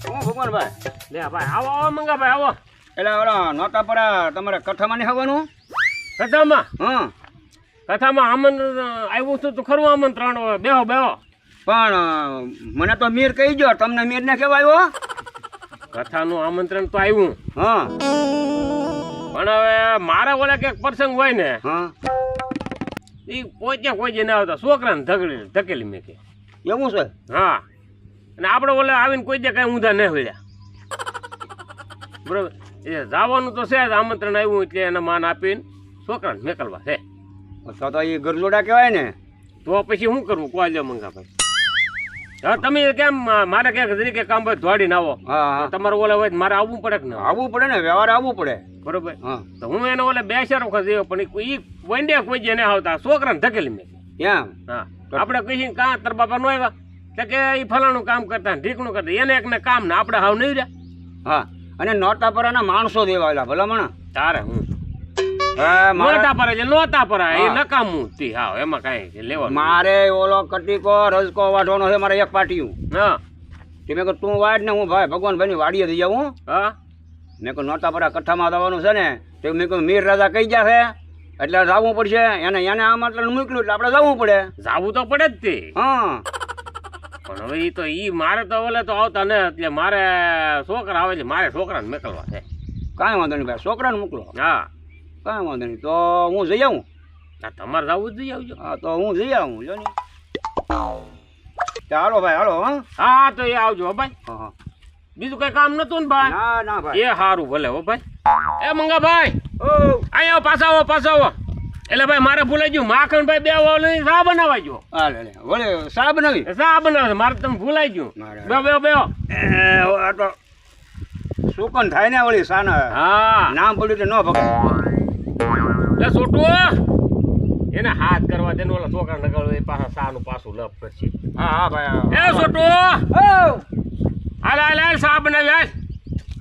હું ભગવાનભાઈ લે ભાઈ આવો આવો મંગાભાઈ આવો. એટલે ઓલા નોટા પર તમારે કથામાં નહીં આવવાનું? કથામાં હા કથામાં આમંત્રણ આવ્યું હતું તો ખરું આમંત્રણ. બેહો બેહો. પણ મને તો મીર કહી ગયો, તમને મીર ને કેવા આવ્યો? કથાનું આમંત્રણ તો આવ્યું, હા પણ હવે મારા ઓલા ક્યાંક પ્રસંગ હોય ને હા એ કોઈ જે ના આવતા છોકરાને ધકેલી મેં કે. એવું છે? હા, અને આપણે ઓલા આવીને કોઈ જે કઈ ઊંધા ન મળ્યા. બરોબર, એ જવાનું તો છે જ, આમંત્રણ આવ્યું એટલે એને માન આપીને છોકરાને મેકલવા છે. તો એ ગરજોડા કહેવાય ને. તો પછી શું કરવું કોઈ લો મંગાભાઈ? હા, તમે કેમ મારે ક્યાંક જરીકે કામ હોય દોડીને આવો, હા હા તમારે ઓલા હોય મારે આવવું પડે કે ના? આવવું પડે ને, વ્યવહાર આવવું પડે. બરોબર, હા તો હું એને ઓલે બે ચાર વખત જેવો, પણ એ વંડ્યા કોઈ જે ન આવતા છોકરાને ધકેલી મેં. ક્યાં? હા, આપણે કહીએ કાં તાર બાપા નો આવ્યા તો કે એ ફલાણું કામ કરતા ઢીકણું કરતા, એને એકને કામ ને આપણે હાવ નહીં રહ્યા. હા, અને નોટા પરાના માણસો દેવાયેલા ભલામણ. તારે હું હા, નોટા પર એટલે નોતા પર એ નકામું તી હાવ, એમાં કાંઈ લેવાનું. મારે ઓલો કટીકો રજકો વાઢવાનો છે, મારે એક પાટિયું. હા કે મેં કહ્યું તું વાડ ને હું ભાઈ ભગવાનભાઈની વાડીએ જઈ જાઉં. હા, મેં કહ્યું નોટા પરા કથામાં જવાનું છે ને, તો મેં કહ્યું મીર રાજા કહી ગયા છે એટલે જવું પડશે. એને આમંત્રણ મોકલ્યું એટલે આપણે જવું પડે. જાવું તો પડે જ તે. હા પણ હવે ઈ તો મારે તો ઓલે તો આવતા ને, એટલે મારે છોકરા આવે એટલે મારે છોકરાને મેકલવા છે. કાંઈ વાંધો નહીં ભાઈ, છોકરાને મોકલો. હા, કાંઈ વાંધો નહીં, તો હું જઈ આવું. આ તમારે જવું જ જઈ આવજો. હા તો હું જઈ આવું. જો ને હાલો ભાઈ હાલો. હા હા, તો એ આવજો હો ભાઈ. હા હા. બીજું કઈ કામ નતું ને ભાઈ? ના ના ભાઈ. એ સારું ભલે હો ભાઈ. એ મંગાભાઈ ઓ અહીંયા પાછા આવો પાછા આવો. એટલે ભાઈ મારે ભૂલાઈ ગયું, માખણભાઈ બે વાળી શા બનાવવા ગયો. હા લે લે વળે શા બનાવી? શા બનાવે મારે તમે ભૂલાઈ ગયું. બે બે બે આ તો સુકન થાય ને વળી સાના. હા, નામ પડ્યું એટલે ન ભગે. એ છોટું એને હાથ કરવા દે ને, ઓલા છોકરા નગાડો એ પાછા સાનું પાછું લપ કરશે. હા હા ભાઈ. એ છોટું હાલ હાલ હાલ શા બનાવી હાલ.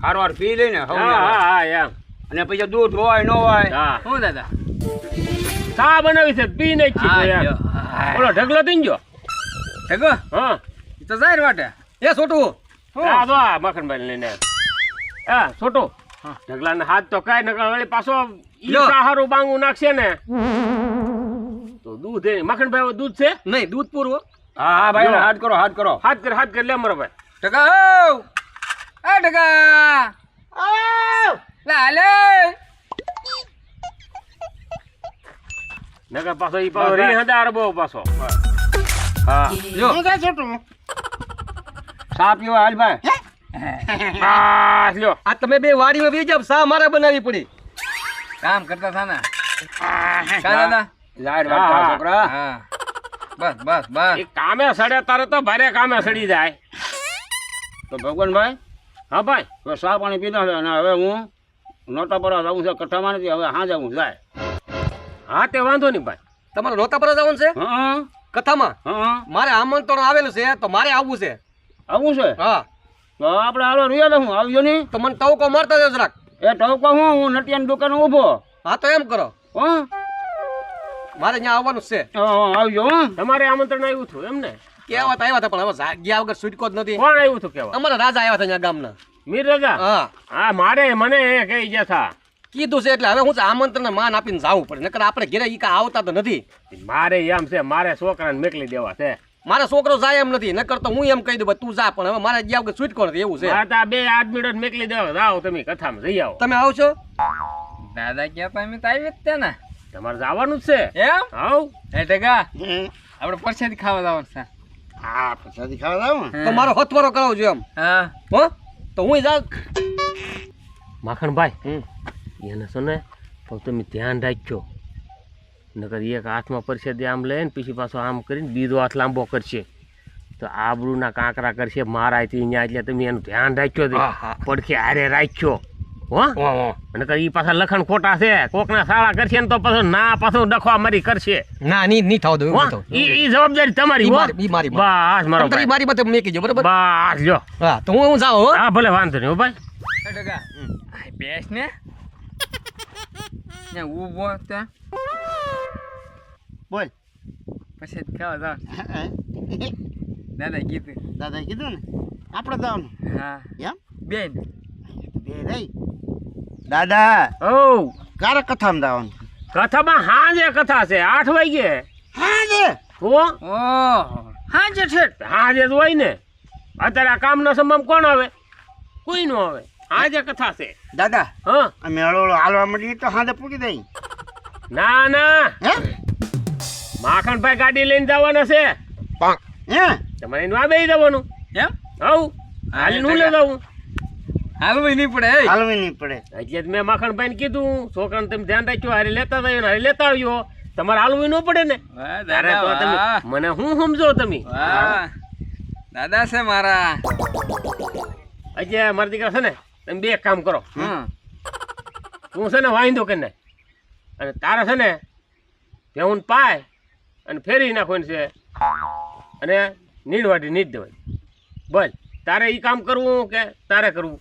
હાર વાર પી લઈને હા હા હા એમ. અને પછી દૂધ હોય ન હોય. હા, શું દાદા? શા બનાવી છે પી નહીં છે ઓલો ઢગલો થઈ ગયો. ઠગો હા તો જાય વાટે. એ છોટું આ તો આ મખણભાઈ લઈને હા છોટું ઢગલાને હાથ તો કાંઈ નકર વળી પાછો ઈ લ્યો. સાહારું બાંગું નાખશે ને તો દૂધ એ મખણભાઈ દૂધ છે. નહીં દૂધ પૂરવું. હા હા ભાઈ જો. હાથ કરો હાથ કરો. હાથ કર લે મારો ભાઈ. ટકા હો એ ટકા લાલે નકર પાછો ઈ પાછો રી હજાર બહુ પાછો. હા જો સા પીવા હાલ ભાઈ. બસ લ્યો. આ તમે બે વાડીમાં બેસી જાવ, સા મારે બનાવી પડી. કામ કરતા થા ને કા દાદા? લાડ હા, વાળા હા. છોકરા. હા બસ બસ બસ. એ કામે સડે તારે તો ભારે કામે સડી જાય. તો ભગવાનભાઈ હા ભાઈ. તો સા પાણી પીધા છે અને હવે હું નોટા પર જવું છે, કથામાં નથી, હવે હા જવું જાય. હા તે વાંધો નહીં ભાઈ. તમારે રોતા પર જવાનું છે હા કથામાં? હા મારે આમંત્રણ આવેલું છે તો મારે આવવું છે. આવું છે હા તો આપણે હાલો રૂયા હું આવજો નહીં. તો મને ટવકો મારતા દેજો જરાક. એ ટવકો હું નટિયાની દુકાને ઊભો. હા તો એમ કરો, હા મારે ત્યાં આવવાનું જ છે. આવજો. હા તમારે આમંત્રણ આવ્યું હતું એમ ને? કેવા તો આવ્યા હતા પણ હવે ગયા વગર છૂટકો જ નથી. કોણ આવ્યું હતું કેવા? અમારા રાજા આવ્યા હતા અહીંયા ગામના. મીર રાજા? હા હા, મારે મને એ કહી ગયા થા. કીધું છે એટલે હવે હું આમંત્રણ માન આપીને જવું પડે, નકર આપણે ઘરે ઈ કા આવતા તો નથી. મારે એમ છે, મારે છોકરાને મેકલી દેવા છે. મારા છોકરો જાય એમ નથી, નકર તો હું એમ કહી દઉં ભાઈ તું જા, પણ હવે મારે ગયા વગર છૂટકો નથી એવું છે. મારે તો આ બે આદમીડો મેકલી દેવા. જાઓ તમે કથામાં જઈ આવો. તમે આવશો? દાદા ગયા તો અમે તો આવી જ તે ને. તમારે જવાનું જ છે. એમ હાઉ. એ ટકા આપણે પરસાદી ખાવા જવાનું છે. હા પ્રસાદી ખાવા જાવ ને. તો મારો હથવારો કરાવજો એમ. હા હો તો હું જાઉં. માખણભાઈ એને છે ને તો તમે ધ્યાન રાખજો, નકર એક હાથમાં પરસેદી આમ લઈને પછી પાછો આમ કરીને બીજો હાથ લાંબો કરશે તો આબરૂના કાંકરા કરશે મારાથી અહીંયા. એટલે તમે એનું ધ્યાન રાખજો, પડખે હારે રાખજો હો. નકર એ પાછા લખણ ખોટા છે, કોકના સાળા કરશે ને તો પાછો ના પાછો ડખવા મારી કરશે. ના ની થાવ દઉં હો? ઈ જવાબદારી તમારી હો. મારી બસ મારો તારી મારી માથે મેકી જો બરાબર. બસ લ્યો. હા તો હું જાઉં હો. હા ભલે વાંધો નહીં હો ભાઈ. એ ટકા બેસ ને ત્યાં ઊભો ત્યાં બોલ. પરસાદી ખાવા જાવ. દાદા કીધું. દાદાએ કીધું ને આપણે જવાનું હા એમ બેન બે રહી દાદા ઓ ક્યારે કથામાં જવાનું કથામાં હાજે કથા છે 8 વાગે. હા જે તો ઓહ હા જે ઠેઠ હાજે જ હોય ને. અત્યારે આ કામનો સમમ કોણ આવે? કોઈ નો આવે. હાજે કથા છે. દાદા હા આ મેળો હાલવા માંડીએ તો હાથે પૂકી દઈ ના ના હે માખણભાઈ ગાડી લઈને જવાના છે. હે તમારે એનું આ બે જવાનું. એમ હવ હાલી નું લઈ જવું. હાલવું નહીં પડે એ. હાલવી નહીં પડે એટલે જ મેં માખણભાઈને કીધું છોકરાને તમે ધ્યાન રાખ્યો હારે લેતા આવ્યો હારે લેતા આવ્યો. તમારે હાલવું ન પડે ને. વાહ તારે દાદા તો તમે વાહ. મને હું સમજો તમે. વાહ દાદા છે મારા. એટલે મારા દીકરા છે ને તમે બે કામ કરો. હમ તું છે ને વાંધો કે ને અને તારે છે ને ભેહું પાય અને ફેરવી નાખવાનું છે અને નીંદવાટી નીંદ દેવાય. બોલ તારે એ કામ કરવું કે તારે કરવું?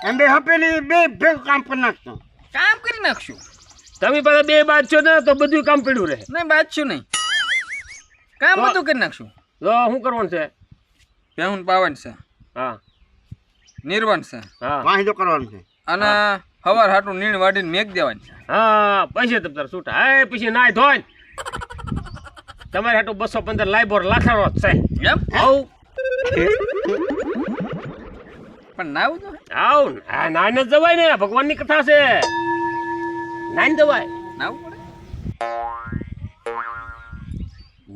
એમ બે હપેલી બે ભેગું કામ કરી નાખતો કામ કરી નાખશું. તમે પાછા બે બાદ છો ને તો બધું કામ પડ્યું રહે. નહીં બાજશું નહીં. કામ તો- બધું કરી નાખશું. તો શું કરવાનું છે? ભેહું પાવન છે, હા નિર્વાણ છે હા વાંધો કરવાનું છે અને હવાર હાટું નીણ વાડીને મેઘ દેવાની છે. હા પૈસે તમ તાર છૂટા. હે પછી નાય ધોન તમારે હાટું 215 લાઈબોર લાખાનો જ છે. એમ આવ પણ નાવું તો આવ નાય ન જવાય ને. ભગવાનની કથા છે. નાય જવાય. નાવું પડે.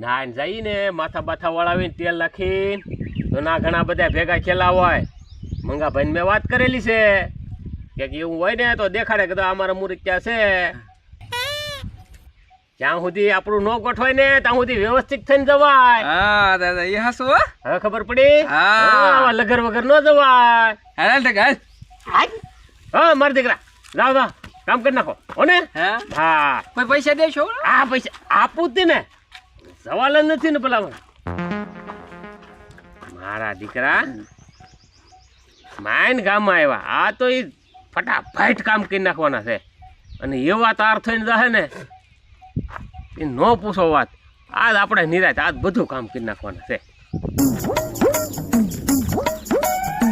નાય જઈ ને માથા બાથા વળાવીને તેલ નાખીને તો ના ઘણા બધા ભેગા ખેલા હોય. મંગાભાઈને મેં વાત કરેલી છે કે એવું હોય ને તો દેખાડે કે અમારા મુરત ક્યાં છે. જ્યાં સુધી આપણું ન ગોઠવાય ને ત્યાં સુધી વ્યવસ્થિત થઈને જવાય. હા દાદા એ હાસુ હો. હવે ખબર પડી? હા. આવા લગર વગર ન જવાય. હાલ ટક હાલ. હા મારા દીકરા જાઓ જાઓ કામ કરી નાખો હો ને. હા હા કોઈ પૈસા દેશો? આ પૈસા આપું જ ને સવાલ જ નથી ને પેલા મારા દીકરા માઇન ગામમાં આવ્યા. આ તો એ ફટાફટ કામ કરી નાખવાના છે અને એવા તાર થઈને જશે ને એ ન પૂછો વાત. આજ આપણે નિરાશ આજ બધું કામ કરી નાખવાના છે.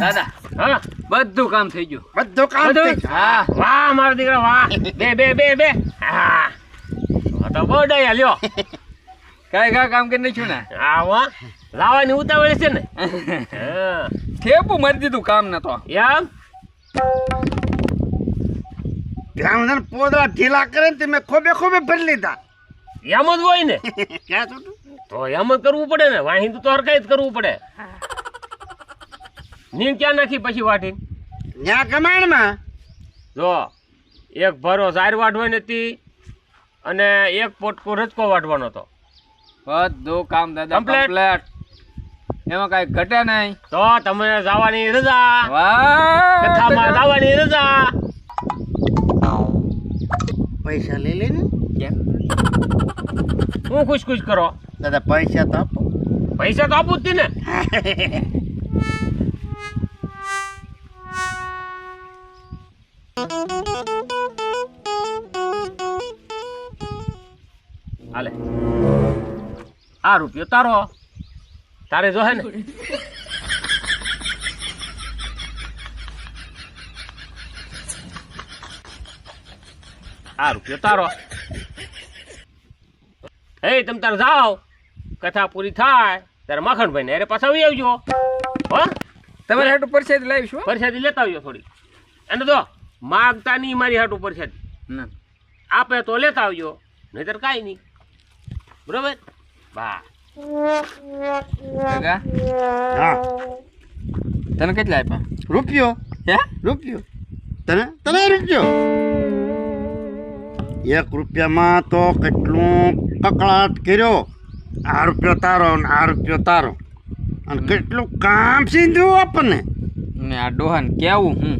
દાદા હા બધું કામ થઈ ગયું. બધું કામ બધું? થઈ ગયું. હા વાહ મારા દીકરા વાહ. બે બે બે બે હા તો બહુ ડાયા લ્યો. કાંઈ કામ કરી નાખ્યું ને. હા વાહ લાવવાની ઉતાવળી છે ને. હા થેપું મારી દીધું કામ ને તો. એમ ધ્યાન છે ને પોદળા ઢીલા કરે ને તે મેં ખોબે ખોબે ભરી લીધા એમ જ હોય ને. ક્યાં છૂટું તો એમ જ કરવું પડે ને. વાહિંદુ તો હરકાઈ જ કરવું પડે. નીંદ ક્યાં નાખી પછી વાટી? ત્યાં કમાણમાં જો એક ભરો ઝાર વાટવાની હતી અને એક પોટકો રચકો વાટવાનો હતો. બધું કામ દાદા Complete. કમ્પ્લીટ. એમાં કાંઈ ઘટે નહીં. તો તમે જવાની રજા. વાહ કથામાં જવાની રજા. પૈસા લઈ લે ને કેમ? હું ખુશ ખુશ કરો. દાદા પૈસા તો આપો પૈસા તો આપું જ હતી ને. હાલે આ રૂપિયો તારો તારે જો હે ને. આ રૂપિયો તારો. હે તમે તારે જાઓ કથા પૂરી થાય ત્યારે માખણભાઈ ને અરે પાછા આવી આવજો. હો તમારે હાટું પરસાદી લાવીશું હો? પરસાદી લેતા આવજો થોડી. અને તો માગતા નહીં મારી હાટું પરસાદી. ના આપે તો લેતા આવજો નહીતર કાંઈ નહીં. બરોબર બા કાકા હા તને કેટલા આપ્યા? રૂપિયો હે રૂપિયો તને તને રૂપિયો 1 રૂપિયામાં તો કેટલું કકળાટ કર્યો. આ રૂપિયો તારો ને આ રૂપિયો તારો અને કેટલું કામ સીધું આપણને ને આ ડોહાને કેવું હું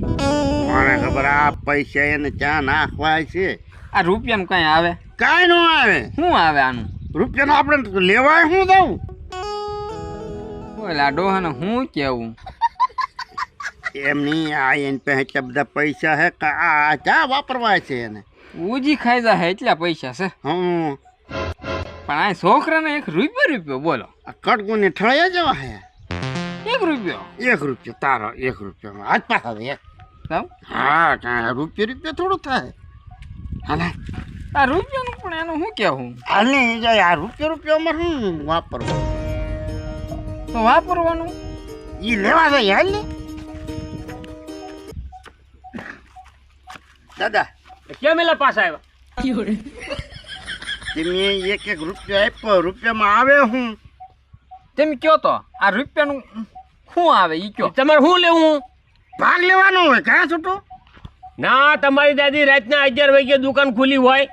મને ખબર આ પૈસા એને ચા નાખવા છે આ રૂપિયાનું કાંઈ આવે? કાંઈ ન આવે શું આવે આનું? રૂપિયાનો આપણે લેવાય શું દઉં ઓલે આ ડોહાને હું કેવું? એમની આ એની પાસે એટલા બધા પૈસા હે કે આ ચા વાપરવા છે એને ઉજી ખાઈ જાય એટલા પૈસા છે. હમ પણ આ છોકરાને 1 રૂપિયો બોલો. આ કટકુની ઠળિયા જેવા હે. 1 રૂપિયો 1 રૂપિયો તારો 1 રૂપિયો આજ પાછા દે. સાવ હા કાંઈ રૂપિયો થોડું થાય. હાલે આ રૂપિયાનું પણ એનું શું કહેવું? હાલે જાય આ રૂપિયામાં શું વાપરવું? તો વાપરવાનું ઈ લેવા જાય હાલ ને દાદા. કેમ એટલે પાછા આવ્યા? તમે 1 રૂપિયો આપ્યો, રૂપિયામાં આવે હું? તમે કયો તો આ રૂપિયાનું શું આવે ઈ કયો. તમારે શું લેવું? ભાગ લેવાનો હોય કાં છૂટું? ના, તમારી દાદી રાતના 11 વાગે દુકાન ખુલી હોય.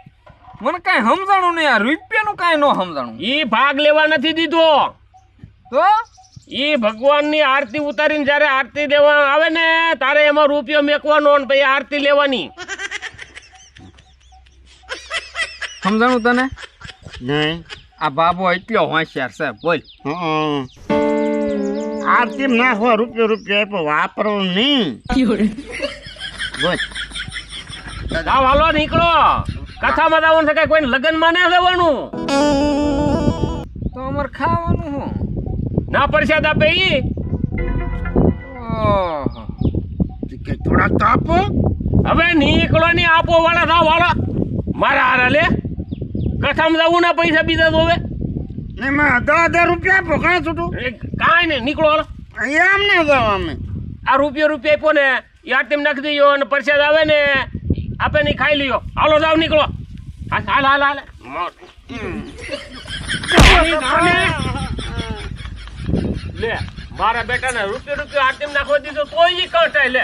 મને કાંઈ સમજાણું નહીં. આ રૂપિયાનું કાંઈ ન સમજાણું. ઈ ભાગ લેવા નથી દીધો. તો ઈ ભગવાનની આરતી ઉતારીને જ્યારે આરતી દેવા આવે ને તારે એમાં રૂપિયો મેકવાનો ને પછી આરતી લેવાની. સમજાણું તને? નહીં. આ બાબો એટલો હોશિયાર છે બોલ. આરતી નાખવા રૂપિયો આપ્યો, વાપરવું નહીં. બોલ જાવ હાલો નીકળો. કથામાં જવાનું છે, કઈ કોઈને લગ્નમાં ના જવાનું. તો અમારે ખાવાનું શું? ના પ્રસાદ આપે ઈ. ઓહો કે થોડાક તો આપો. હવે નીકળો ની આપો વાળા થાવ વાળા. મારા હારા લે કથામાં જવું ના પૈસા બીજા તો હવે ને માં 10,000 રૂપિયા આપો કાં છૂટું? કાંઈ નહીં નીકળો હાલો. અહીંયા આમ ના જાવ અમે. આ રૂપિયો આપ્યો ને એ આરતી નાખી દઈએ અને પ્રસાદ આવે ને આપે નહીં ખાઈ લ્યો. હાલો જાવ નીકળો. હાલ હાલ હાલ હાલ લે મારા બેટાને રૂપિયો આરતી નાખવા દીધો તો ઈ કટાય લે.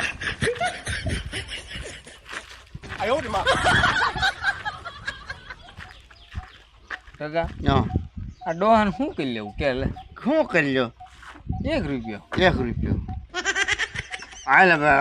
કાકા હા. આ ડોહાને શું કરી લેવું કે લે શું કરી લ્યો? 1 રૂપિયો. 1 રૂપિયો હાલ હવે